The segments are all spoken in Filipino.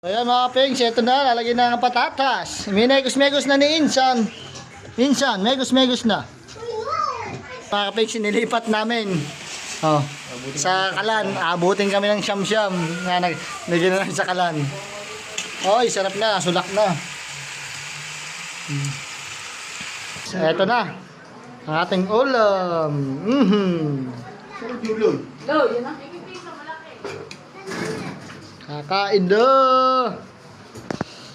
Ayan mga pings, ito na, lalagyan na ng patatas. Minegos-megos na ni Insan. Insan, megos-megos na. Mga pings, nilipat namin. Oh, sa kalan, abutin kami ng siyam-siyam. Nagyan na lang sa kalan. Oy, sarap na, sulak na. So, ito na, ang ating ulam. Sarap yung ulam. Yun na. Kakain na.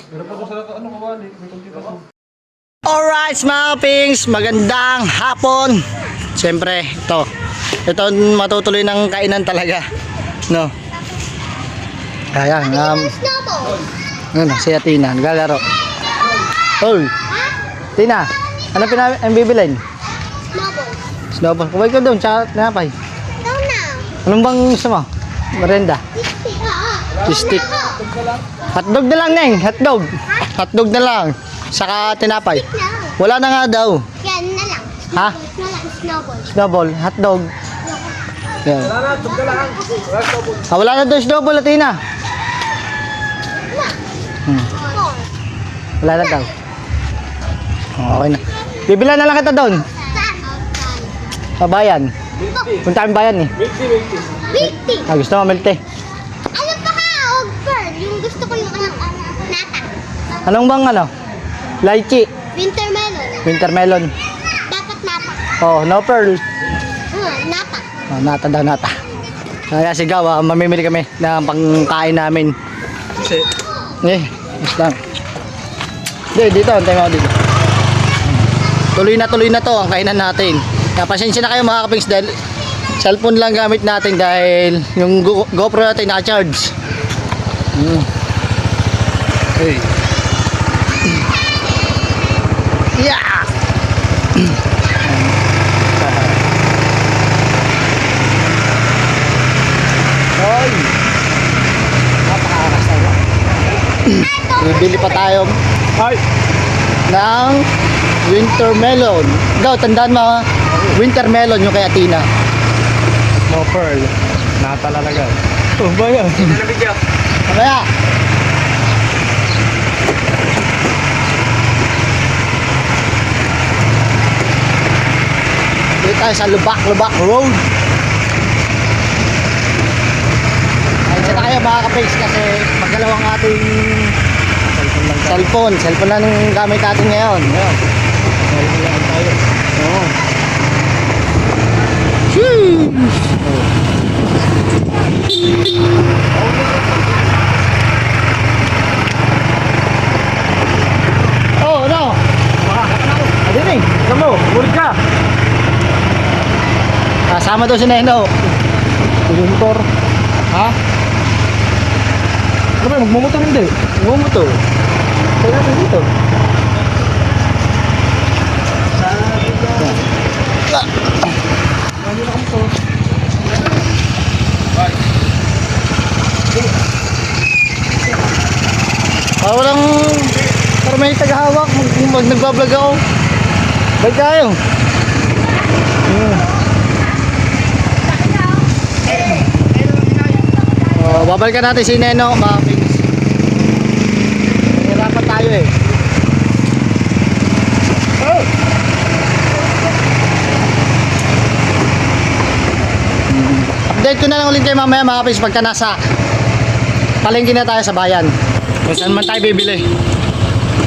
Meron pa ko sa ano kawali. May konti pa ko. Alright mga pings, magandang hapon. Siyempre, ito matutuloy ng kainan talaga. No. Ayan, ano, si Tina, naglalaro. Oh, Tina, ano ang bibilin? Snowball. Kumain ka doon, tsaka tinapay. Anong bang gusto mo? Merenda? Stick. Hotdog na lang, Neng. Hotdog. Hotdog na lang. Saka tinapay. Wala na nga daw. Yan na lang. Ha? Na lang, snowball. Snowball. Hotdog. Yan. Wala na, tugda lang. Wala sa sabon. Wala na daw snowball, Tina. Wala na daw. Okay na. Bibilan na lang kita doon. Sa bayan. Punta kami bayan eh. Milky. Gusto mo milk tea? Ano pa ka? Ogburn. Yung gusto ko yung nata. Anong bang ano? Lychee. Winter melon. Winter melon. Dapat nata. Oh, no pearl. Nata. Oh, nata daw, nata. Kaya sigaw, mamimili kami ng pangkain namin. Kasi, Yes lang. Dito, antay mo dito. Tuloy na to ang kainan natin. Kaya pasensya na kayo mga kapings dahil cellphone lang gamit natin dahil yung GoPro natin naka-charge. hey. Yeah! Hoy! Napakakasawa. Bibili pa tayo Ay! ng winter melon. Ikaw, tandaan mo, winter melon yung kay Atina. No pearl. Natalalaga. Oh, ba yan? Hindi na video. Mamaya! Dito tayo sa Lubak Road. Ayun na kayo mga kapix kasi magalaw ang ating cellphone. Cellphone lang ang gamit natin ngayon. Ayun. Cellphone lang tayo. Oo. Sheesh! Oh, ano? Adin eh. Kamu, murid ka. Kasama daw si Neno. Motor. Ha? Ano ba, magmumotor hindi? Bumuto. Kaya natin dito. Walang para may tagahawak mag nagbablog ako. Balik tayo. Babalikan natin si Neno mga pigs. Hirapan tayo eh. Update ko na lang ulit kayo mamaya mga pigs pagka nasa palengke na tayo sa bayan. Kung saan man tayo bibili.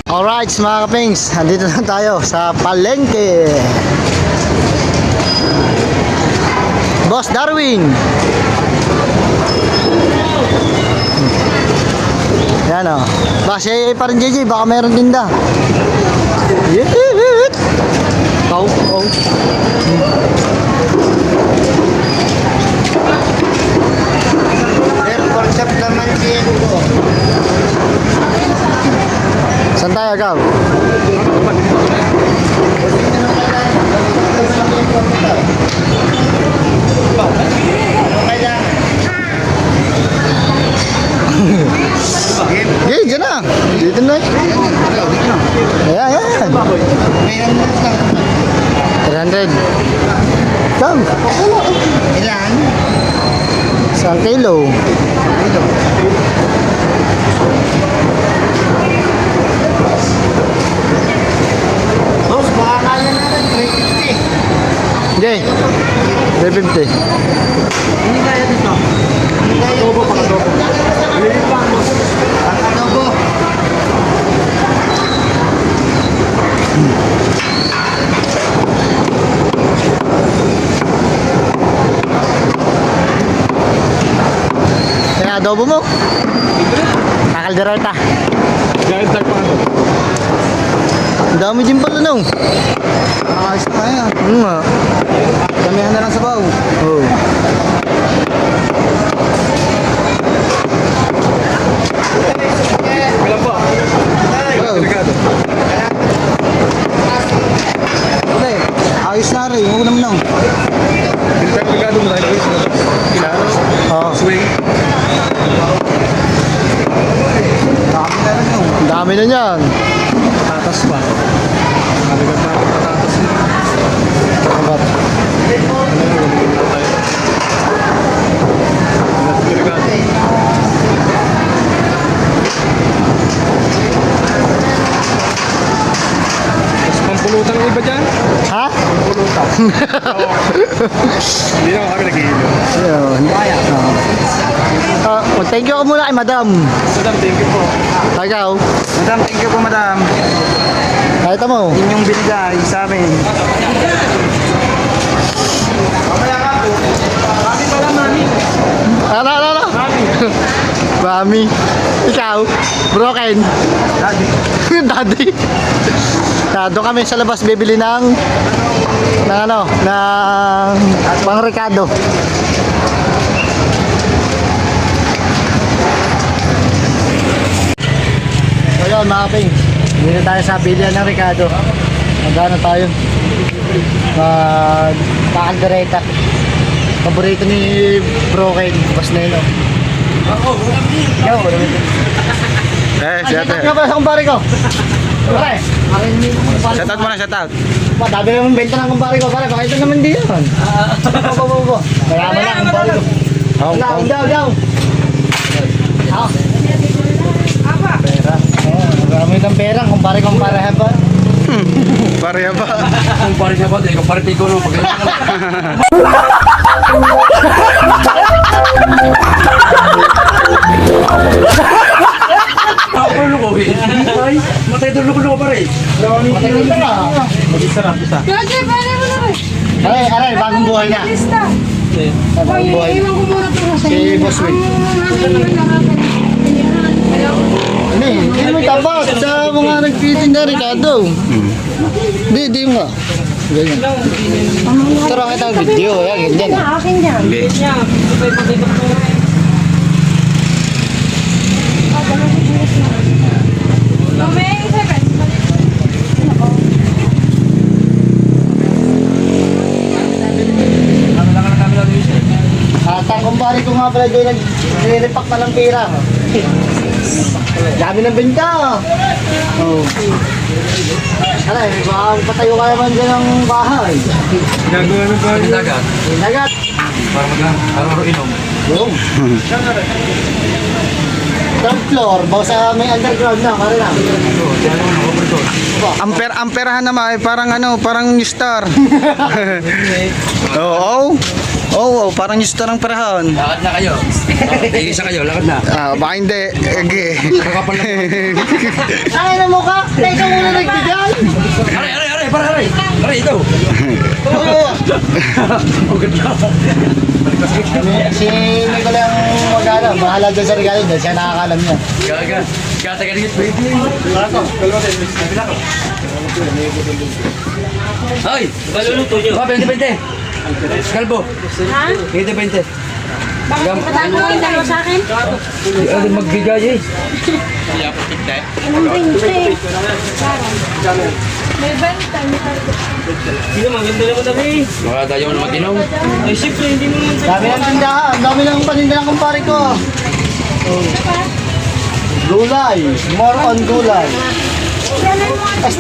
Alright mga kapings, andito na tayo sa palengke. Boss Darwin. Yan o. Basi pa rin JJ, baka meron tinda. Oh. Concept naman dito. Saan tayo agaw? Okay, dyan na. Dito na. Ayan. 300. Come. Ilan? 1 kilo. Boss, baka kaya natin, 350. Hindi, 350. Hindi kaya dito. Adobo, pang-adobo. Pang-adobo. Kaya adobo mo? Kakaldereta. Gayad tag pa ano. Ang dami din pala nung. Ayos na yan. Nga. Damihan na lang sa baw. Oh. Kailan po? Delikado. Okay, ayos na rin. Huwag naman lang. Delikado mo tayo. Kilala. Oo. Swing. Dami na rin yun. Ang dami na niyan. Tatas pa. Naligat na ako patatas. Abat. Delikado. Tapos pampulutan ng iba dyan. Ha? Pampulutan. Hindi na kami nag-iilo. Ayun. Thank you ka muna kay madam. Madam, thank you po. Ikaw. Madam, thank you po madam. Kahit mo. Inyong binigay sa amin. Ano? Mami. Ikaw. Broken. Daddy. Daddy. Doon kami sa labas bibili ng pang Ricardo. So yun mga ping, dito tayo sa bilihan ng Ricardo. Magano tayo? Kakaldereta. Paborito ni Broken. Bas na yun oh. Eh, Shout nga pala sa kumpare ko. Pare, akin mo yung kumpare ko. Shoutout mo na, shoutout. Dami naman benta ng kumpare ko. Pare, pakita naman di yan. Bo. Mayaman lang kumpare ko. Daw. Pera. Marami kang pera. Kumpare pa. Pareha ba? Kumpare siya ba? Kumpare ko nung pagkakita. Ako luko eh. Ay, matay doon luko pare. Matay ka na. Sarap, isa. Roger, pwede mo na rin. Aray, bagong buhay na. Lista. Bagong buhay. Iwan ko muna ito sa Si Boss Will. Hindi mo tapat sa mga nagtitinda Ricardo. Di mo nga. Ganyan. Tara kita ang video. Yan, ganyan. Akin yan. May 7. At ang kumpare ko nga pala doon nag-repack na ng pera. Dami ng benta. Oh. Aray, baka patayo ka naman dyan ng bahay. Gagawa ng bahay. Dagat. Dagat. Para mag-araw inom. Boom. Third floor, bawa sa may underground na, pare na. Amperahan naman, parang parang new star. Oo, parang new star ang perahan. Lakad na kayo. Isa kayo, lakad na. Baka hindi. Ege. Kakapal na. Ay, na mo ka? Teka muna nagbigay. Aray, ito. Si Nicola ang mag-ano, bahala doon sa regalo dahil siya nakakalam niya. Gaga. Katagalingit, baby. Ay, baluluto nyo. 20. Kalbo. Ha? 20. Bakit patago yung dalawa sa akin? Ano magbigay eh. Anong 20? May benta. Mga tayo na mag-inom. Dami ng tindahan, dami ng paninda ng kumpare ko. Gulay, more on gulay.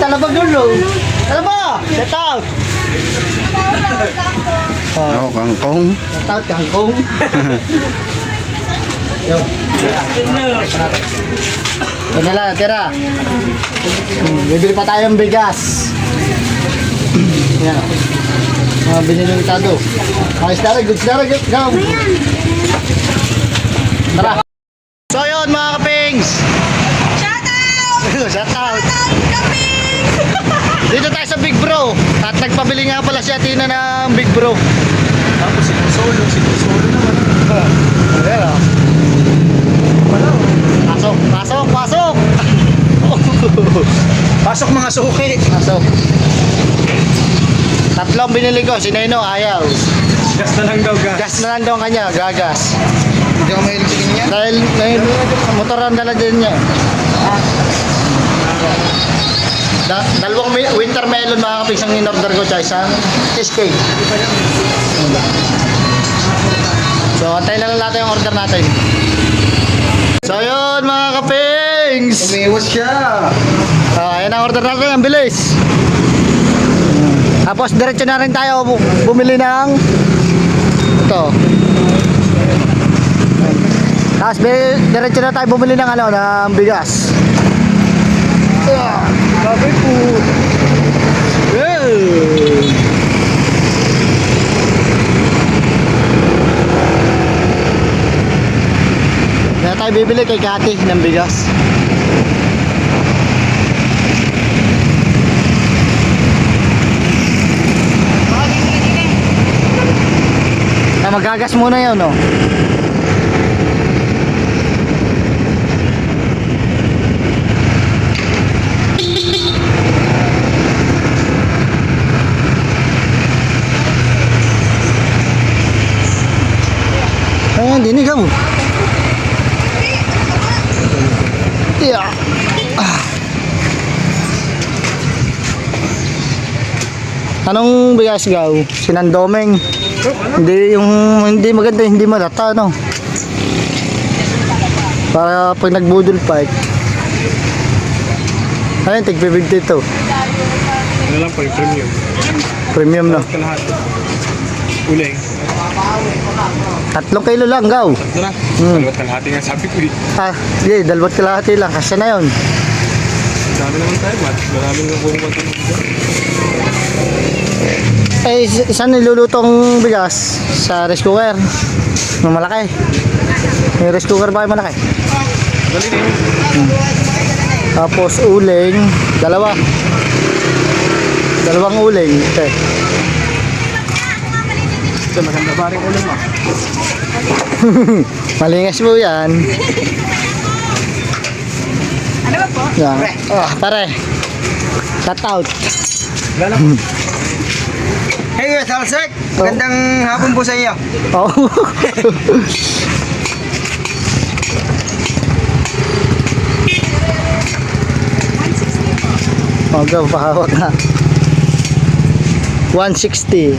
Talaba dulo. Talaba! Set out! Oo, kangkong. Set out kangkong. Yo. Ito na lang, tira. Bibili pa tayong bigas. Yan. Mga binili ng tado. Ayos na rin, goods na rin. Go. Tara. So yun mga kapings. Shout out! Dito tayo sa Big Bro. At nagpabili nga pala si Athena ng Big Bro. Tapos sinusolo naman. Ayan o. Pasok, pasok, pasok! Pasok mga suki. Pasok. Tatlong binili ko, si Neno ayaw. Gas na lang daw, gas. Gas na lang daw ang kanya, gagas. Hindi ako mahilig sa ganyan. Dahil motoran dala din niya. Dalawang winter melon mga kapings ang in-order ko tsaka isang cheesecake. So, antayin na lang natin yung order natin. So, yun mga kapings! Umiwas siya. Ayan ang order natin, ang bilis. Tapos, diretso na rin tayo bumili ng ito. Tapos, diretso na tayo bumili ng ano, ng bigas. Sabi po. Kaya tayo bibili kay Kati ng bigas. Magagas muna yun, no? Ayan, dinig ako. Yeah. Anong bigas gaw? Sinandomeng. Hindi yung hindi maganda, hindi malata, no? Para pag nagbudol pa. Ayun, tig-50 ito. Ano lang po yung premium. Premium, no? Kalahati. Uling. 3 kilo lang, gaw. Ito na. Dalawat kalahati nga sabi ko eh. Ah, di, 2 kalahati lang. Kasi na yun. Sabi naman tayo, maraming nakuha ito. Eh, isang nilulutong bigas sa rice cooker. Yung malaki. May rice cooker ba yung malaki? Dali na yun. Tapos uling, dalawang uling. Okay. Ito, maganda pa rin ulam ah. Malingas po yan. Ano ba po? Yan. Oh, pare. Shout out. Lala po. Hey, Salsek! Magandang hapon po sa iyo. Oh. Oh, go, pahawak na. 160. 52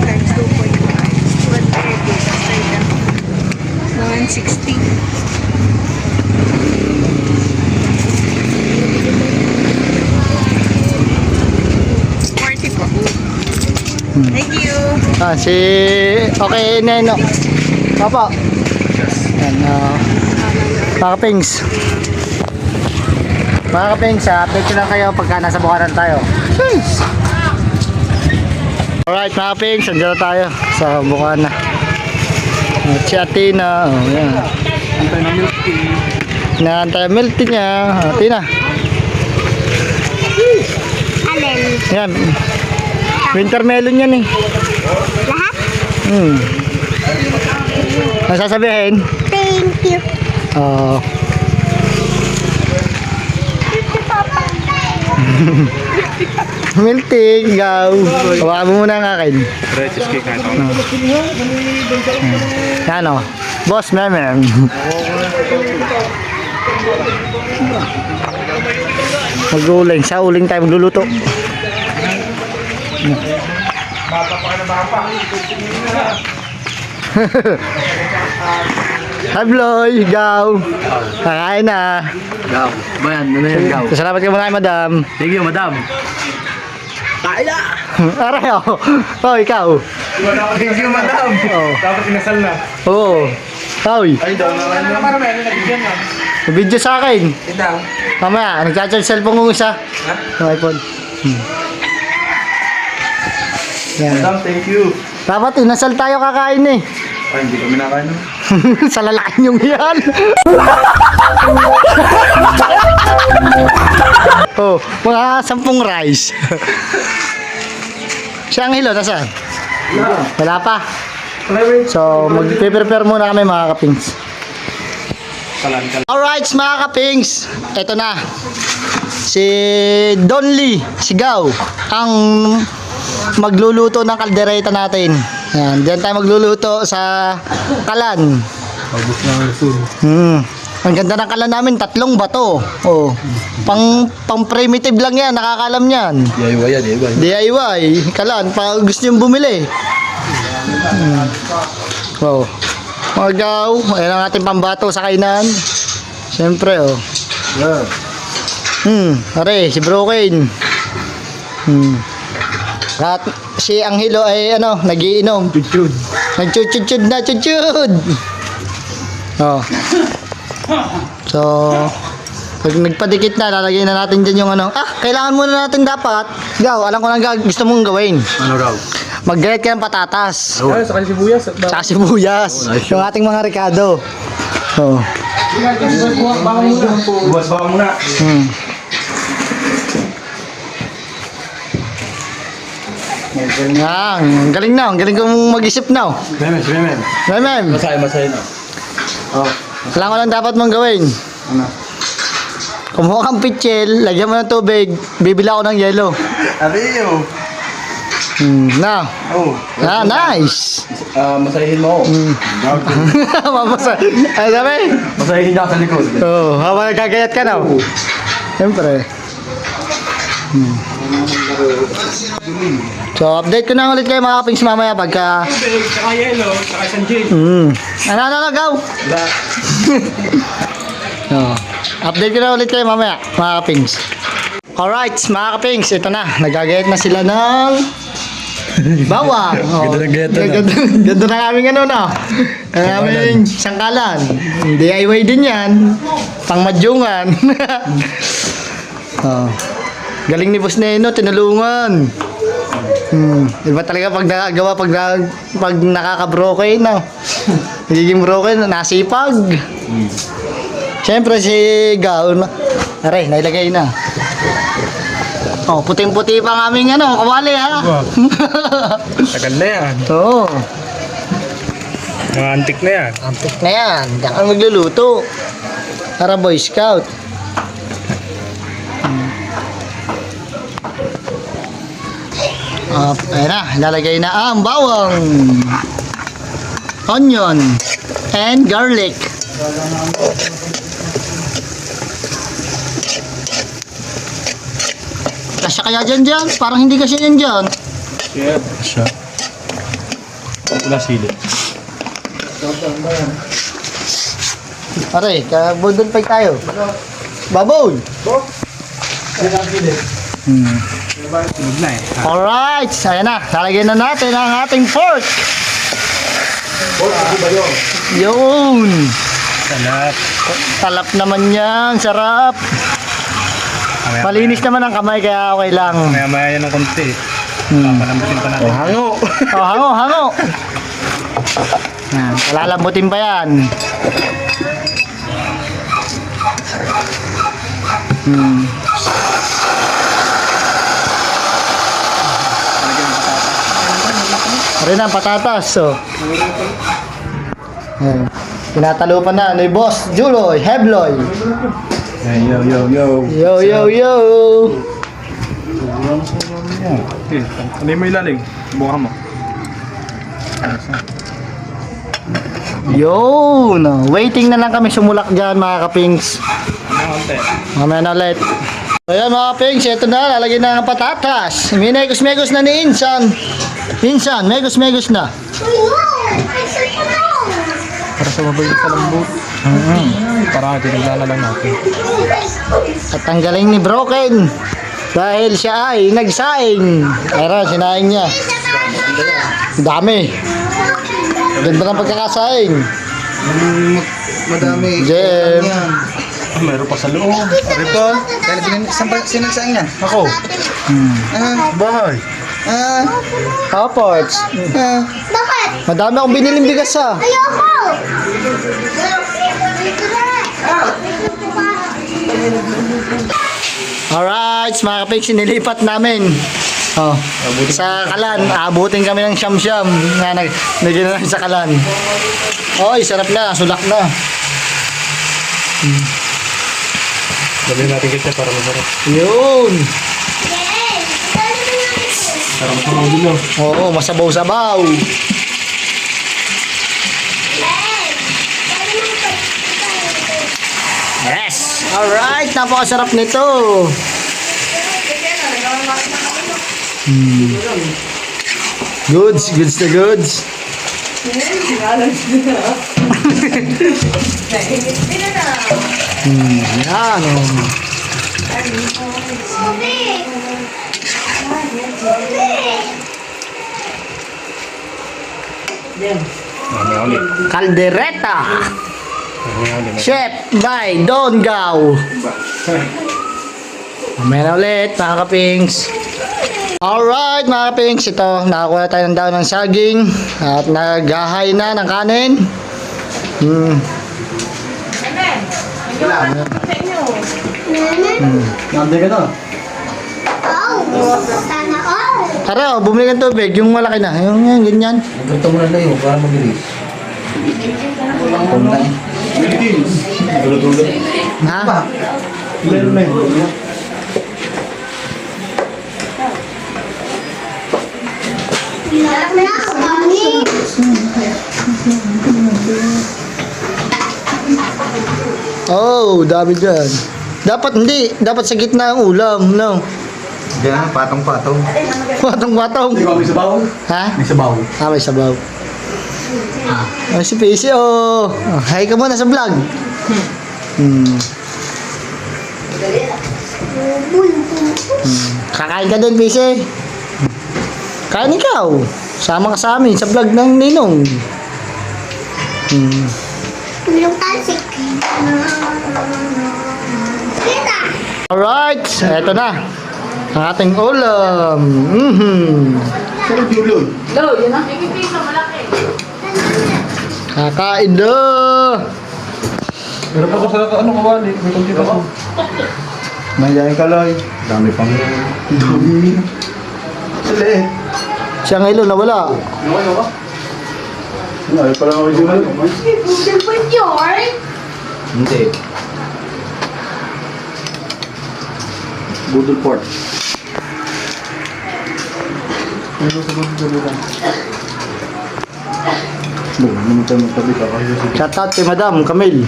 times 2.5. 160. Thank you. Ah, si... Okay, Neno. Papa. Yan, mga kapings. Mga kapings, update ko lang kayo pagka nasa Bukanan tayo. Alright, mga kapings, andyan na tayo sa Bukanan. At si Athena, oh, yan. Antay na milk tea. Inaantay ang milk tea niya. Athena. Alin? Yan. Winter melon yan eh. Lahat? Ano sasabihin? Thank you. Oo. Milk tea, ikaw. Hawakan mo muna ang akin. Red cheesecake kahit ako na. Yan o. Boss, meme. Mag-uling. Sa uling tayo magluluto. Habloy, gaw. Kakain na. Gaw. Bayan, ano yan, gaw? Salamat ka muna kay madam. Thank you, madam. Aray o. Oh, ikaw. Thank you, madam. Oh. Dapat inasal na. Oo. Hoy, Ay, daw naman. Para meron nabigyan na. video sa akin. Ito. Mamaya, nagcharge cellphone ko isa. Ha? Yung iPhone. Yan. Madam, thank you. Dapat inasal tayo kakain eh. Ay, hindi kami nakain. Sa lalaki niyong yan. Oh, mga 10 rice. Si Angelo, nasaan? Wala pa. So, mag-prepare muna kami mga kapings. Alright mga kapings, eto na. Si Don Lee Sigaw ang magluluto ng kaldereta natin. Yan, diyan tayo magluluto sa kalan. Ang ganda ng kalan namin, 3 bato. Oh. Pang primitive lang yan, nakakalam yan. DIY yan, DIY. DIY, kalan, pag gusto nyo bumili. Oh. Magaw, ayan ang ating pambato sa kainan. Siyempre, oh. Yeah. Pare, si Broken. At si Angelo ay nagiinom. Chuchud. Nagchuchud na, chuchud. Oh. So, pag nagpadikit na, lalagay na natin dyan yung kailangan muna natin dapat. Gaw, alam ko na gusto mong gawin. Ano raw? Mag-grate ka ng patatas. Ay, saka sibuyas. Tsaka sibuyas. Yung ating mga Ricardo. Oh. Buwas baka muna. Ang galing na. Ang galing kong mag-isip na. Memen, si Memen. Mem, Masaya na. Oh. kailangan ko lang dapat mong gawin. Ano? Kumuha kang pitchel, lagyan mo ng tubig, bibila ako ng yelo. Ariyo. Na. Oh. Ah, nice. Masayahin mo ako. Mamasa. Ano sabi? Masayahin niya sa likod. Oo, habang nagkagayat ka na. Siyempre. So, update ko na ulit kayo mga kapings mamaya pagka... Saka yelo, saka isang gin. Ano, gaw? Oh, update ko na ulit kayo mamaya mga kapings. Alright, mga kapings, ito na. Nagagayat na sila ng... bawang. Oh, Ganda ng gayat na. Ganda na aming na. Ang aming sangkalan. DIY din yan. Pangmadyungan. Oh. Galing ni Boss Neno, tinulungan. Iba talaga pag nakagawa, pag nakaka-broken, nagiging broken, nasipag. Siyempre si Gaon, aray, nailagay na. Oh, puting-puti pa ng aming kawali ha. Tagal na yan. Oo. Mga antik na yan. Antik na yan. Diyan ka magluluto. Para Boy Scout. Ayan na. Lalagay na ang bawang, onion, and garlic. Kasya kaya dyan? Parang hindi kasi yan dyan. Siya. Wala sili. Pare, kabundol pa tayo. Baboy! Tunog na eh. Alright, ayan na. Lalagyan na natin ang ating pork. Yun. Salap. Talap naman yan. Sarap. Malinis naman ang kamay kaya okay lang. Maya-maya yan ng konti. Palambutin pa natin. Hango! Oh, hango. Yan, palalambutin pa yan. Rin ang patatas. So. Yan. Tinatalupan na ni Boss Juloy, Hebloy. Yo. Okay, ano mo ilalim? Buka mo. Yun. Waiting na lang kami sumulak dyan mga kapings. Mamaya na ulit. So yan mga kapings, ito na. Lalagyan na ng patatas. Minegos-megos na ni Insan. Insan, megos-megos na. Para sa mabalik sa lambot. Para tinignan na lang natin. At ang galing ni Broken. Dahil siya ay nagsaing. Pero sinaing niya. Dami. Ganda ng pagkakasaing. Madami. Jem. Yan. Meron pa sa loob. Ripon. Kaya sinagsaan yan. Ako. Ah, Bahay. ah, Apots. ah. Bakit? Madami akong biniling bigas ah. Ayoko! Alright, mga kapiks, sinilipat namin. Oh, sa kalan, abutin kami ng siyam-siyam na naging sa kalan. Oy, sarap na, sulak na. Dali natin kita para masarap. Yun. Yes! Para masarap din lang. Oo, masabaw-sabaw. Yes! Alright, napakasarap nito. Goods, goods na goods. Yan, oh. Mamaya ulit. Caldereta. Mamaya ulit. Chef by Don Gao. Mamaya na ulit, mga kapings. Alright, mga kapings. Ito, nakakuha tayo ng daon ng saging. At naghahay na ng kanin. Nande ka na. Sana all! Tara, oh, bumili ng tubig. Yung malaki na. Yung yan, ganyan. Ito mo na tayo para mabilis. Dulo-dulo. Ha? Meron na yun. Wala ako kami! Oh, dami dyan. Dapat hindi. Dapat sa gitna ang ulam. No? Diyan, patong-patong. Patong-patong. Ikaw may sabaw? Ha? May sabaw. Ah, may sabaw. Oh, si Pacey, oh. Hi ka muna sa vlog. Kakain ka din, Pacey. Kain ikaw. Sama ka sa amin sa vlog ng Ninong. Yung talsik. Kita! Alright, eto na. Ang ating ulam. Kakain na. Meron pa ko sa ano kawali. May konti pa ko. Mayayain ka, Loy. Dami pang... Sali. Siya ngayon nawala. Ano ka? Ay, pala ako yung Hindi. Budol port. Shout out kay Madam Camille.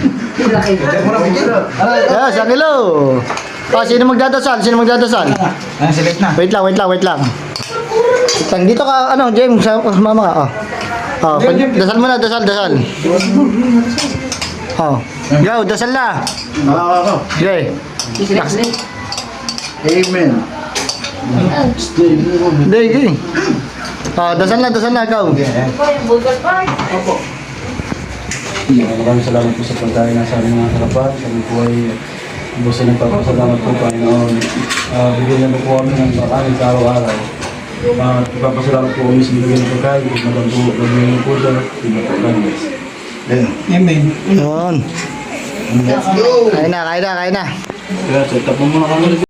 Yeah, sa kilo. Oh, sino magdadasal? Sino magdadasal? Ah, select na. Wait lang, wait lang, wait lang. Wait lang. Dito ka, ano, James, mama ka. Oh, dasal mo na, dasal, dasal. Oh, go, dasal na. Ako. Okay. Amen. Hindi, hindi. Oh, dasal na, go. Maraming salamat po sa pagkain na sa aming mga harapan. Kami po ay busin ng pagpasalamat po, Panginoon. Bigyan niyo po kami ng pagkain sa araw-araw. Ipapasalamat po kami sa bigyan ng pagkain. Magandang po, gagawin niyo po siya. Pinapagkain. Amen. Yun. Kain na. Kaya, set up mo muna kami.